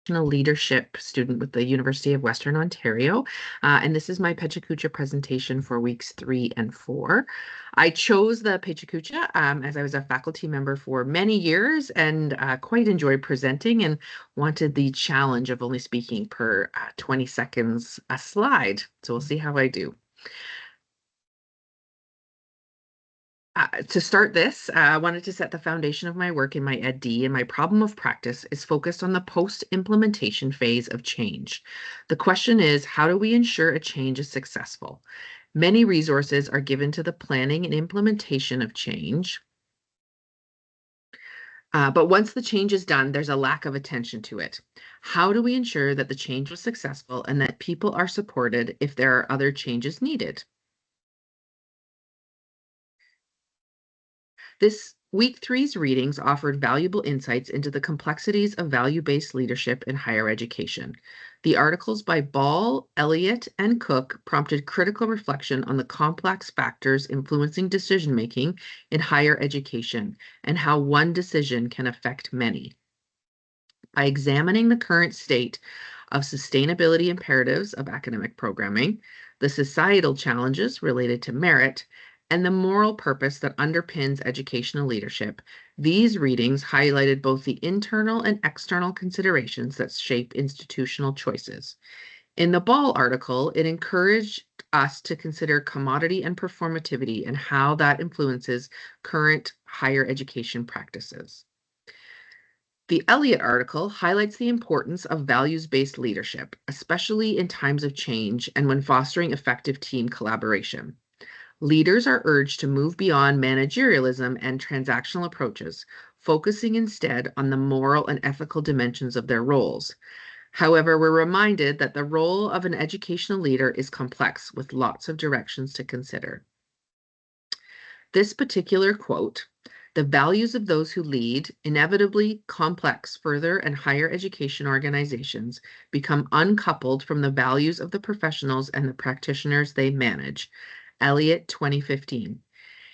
leadership student with the University of Western Ontario, and this is my Pecha Kucha presentation for weeks 3 and 4. I chose the Pecha Kucha as I was a faculty member for many years and quite enjoyed presenting and wanted the challenge of only speaking per 20 seconds a slide. So we'll see how I do. To start this, I wanted to set the foundation of my work in my Ed.D, and my problem of practice is focused on the post-implementation phase of change. The question is, how do we ensure a change is successful? Many resources are given to the planning and implementation of change, but once the change is done, there's a lack of attention to it. How do we ensure that the change was successful and that people are supported if there are other changes needed? This week three's readings offered valuable insights into the complexities of value-based leadership in higher education. The articles by Ball, Elliott, and Cook prompted critical reflection on the complex factors influencing decision-making in higher education and how one decision can affect many. By examining the current state of sustainability imperatives of academic programming, the societal challenges related to merit, and the moral purpose that underpins educational leadership, these readings highlighted both the internal and external considerations that shape institutional choices. In the Ball article, it encouraged us to consider commodity and performativity and how that influences current higher education practices. The Elliott article highlights the importance of values-based leadership, especially in times of change and when fostering effective team collaboration. Leaders are urged to move beyond managerialism and transactional approaches, focusing instead on the moral and ethical dimensions of their roles. However, we're reminded that the role of an educational leader is complex with lots of directions to consider. This particular quote, "The values of those who lead, inevitably complex further and higher education organizations, become uncoupled from the values of the professionals and the practitioners they manage." Elliott, 2015.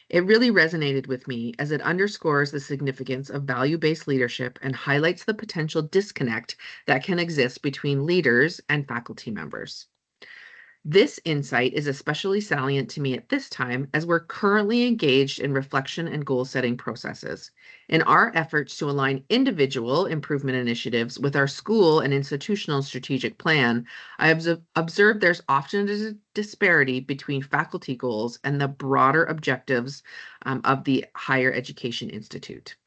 It really resonated with me as it underscores the significance of value-based leadership and highlights the potential disconnect that can exist between leaders and faculty members. This insight is especially salient to me at this time as we're currently engaged in reflection and goal-setting processes. In our efforts to align individual improvement initiatives with our school and institutional strategic plan, I observed there's often a disparity between faculty goals and the broader objectives of the Higher Education Institute.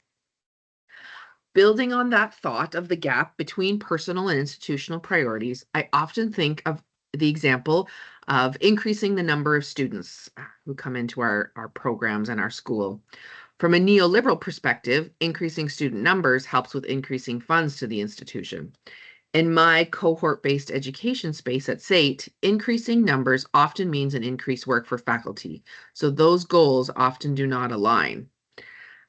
Building on that thought of the gap between personal and institutional priorities, I often think of the example of increasing the number of students who come into our programs and our school. From a neoliberal perspective, increasing student numbers helps with increasing funds to the institution. In my cohort-based education space at SAIT, increasing numbers often means an increased work for faculty, so those goals often do not align.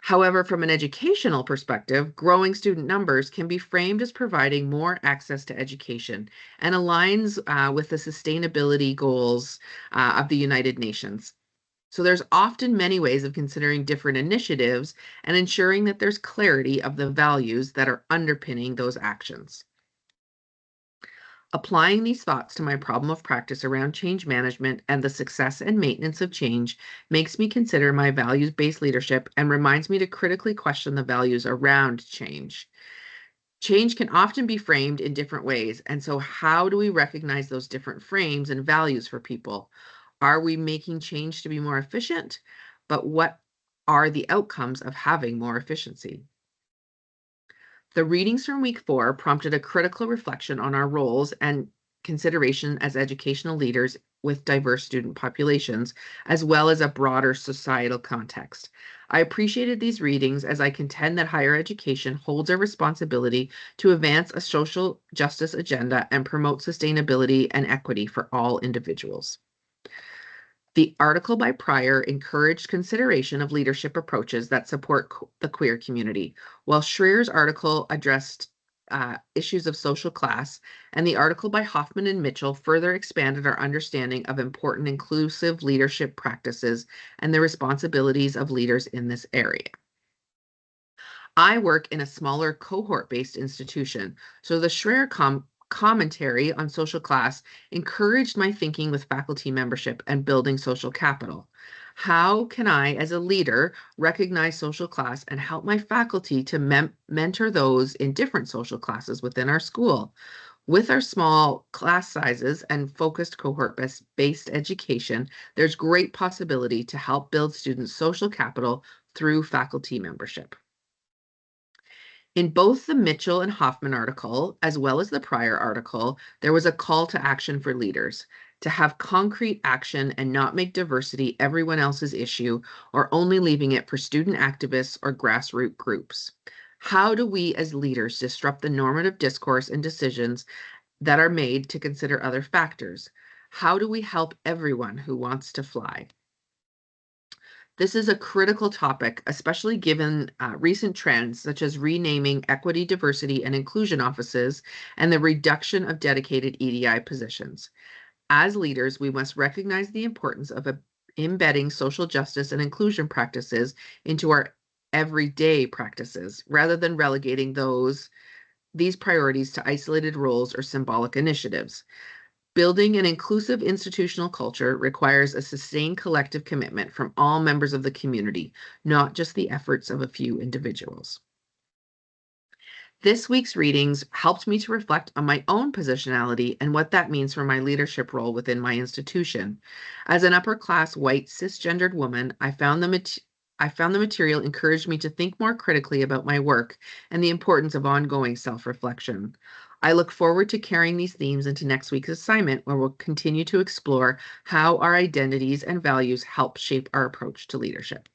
However, from an educational perspective, growing student numbers can be framed as providing more access to education and aligns with the sustainability goals of the United Nations. So there's often many ways of considering different initiatives and ensuring that there's clarity of the values that are underpinning those actions. Applying these thoughts to my problem of practice around change management and the success and maintenance of change makes me consider my values-based leadership and reminds me to critically question the values around change. Change can often be framed in different ways, and so how do we recognize those different frames and values for people? Are we making change to be more efficient? But what are the outcomes of having more efficiency? The readings from week 4 prompted a critical reflection on our roles and consideration as educational leaders with diverse student populations, as well as a broader societal context. I appreciated these readings as I contend that higher education holds a responsibility to advance a social justice agenda and promote sustainability and equity for all individuals. The article by Pryor encouraged consideration of leadership approaches that support the queer community, while Schreer's article addressed issues of social class, and the article by Hoffman and Mitchell further expanded our understanding of important inclusive leadership practices and the responsibilities of leaders in this area. I work in a smaller cohort-based institution, so the Schreier commentary on social class encouraged my thinking with faculty membership and building social capital. How can I, as a leader, recognize social class and help my faculty to mentor those in different social classes within our school? With our small class sizes and focused cohort-based education, there's great possibility to help build students' social capital through faculty membership. In both the Mitchell and Hoffman article, as well as the prior article, there was a call to action for leaders to have concrete action and not make diversity everyone else's issue or only leaving it for student activists or grassroots groups. How do we as leaders disrupt the normative discourse and decisions that are made to consider other factors? How do we help everyone who wants to fly? This is a critical topic, especially given recent trends such as renaming equity, diversity, and inclusion offices and the reduction of dedicated EDI positions. As leaders, we must recognize the importance of embedding social justice and inclusion practices into our everyday practices rather than relegating these priorities to isolated roles or symbolic initiatives. Building an inclusive institutional culture requires a sustained collective commitment from all members of the community, not just the efforts of a few individuals. This week's readings helped me to reflect on my own positionality and what that means for my leadership role within my institution. As an upper class white cisgendered woman, I found the material encouraged me to think more critically about my work and the importance of ongoing self-reflection. I look forward to carrying these themes into next week's assignment, where we'll continue to explore how our identities and values help shape our approach to leadership.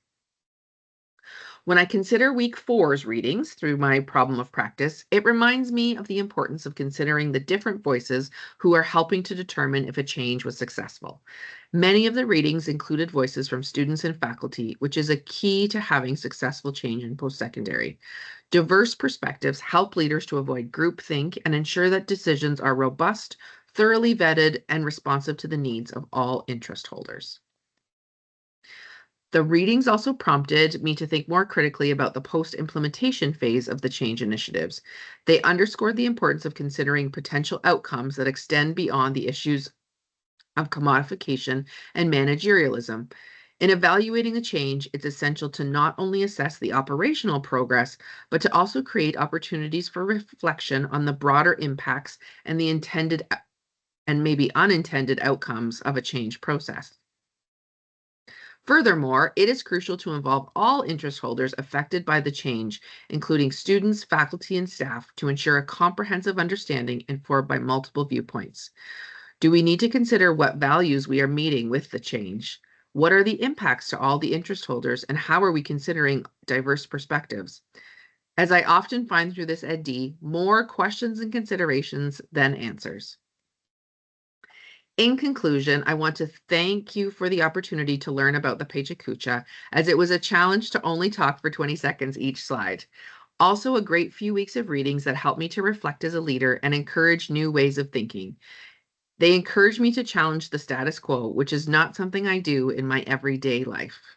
When I consider week four's readings through my problem of practice, it reminds me of the importance of considering the different voices who are helping to determine if a change was successful. Many of the readings included voices from students and faculty, which is a key to having successful change in post-secondary. Diverse perspectives help leaders to avoid groupthink and ensure that decisions are robust, thoroughly vetted, and responsive to the needs of all interest holders. The readings also prompted me to think more critically about the post-implementation phase of the change initiatives. They underscored the importance of considering potential outcomes that extend beyond the issues of commodification and managerialism. In evaluating a change, it's essential to not only assess the operational progress, but to also create opportunities for reflection on the broader impacts and the intended and maybe unintended outcomes of a change process. Furthermore, it is crucial to involve all interest holders affected by the change, including students, faculty, and staff, to ensure a comprehensive understanding informed by multiple viewpoints. Do we need to consider what values we are meeting with the change? What are the impacts to all the interest holders, and how are we considering diverse perspectives? As I often find through this EdD, more questions and considerations than answers. In conclusion, I want to thank you for the opportunity to learn about the Pecha Kucha, as it was a challenge to only talk for 20 seconds each slide. Also, a great few weeks of readings that helped me to reflect as a leader and encourage new ways of thinking. They encourage me to challenge the status quo, which is not something I do in my everyday life.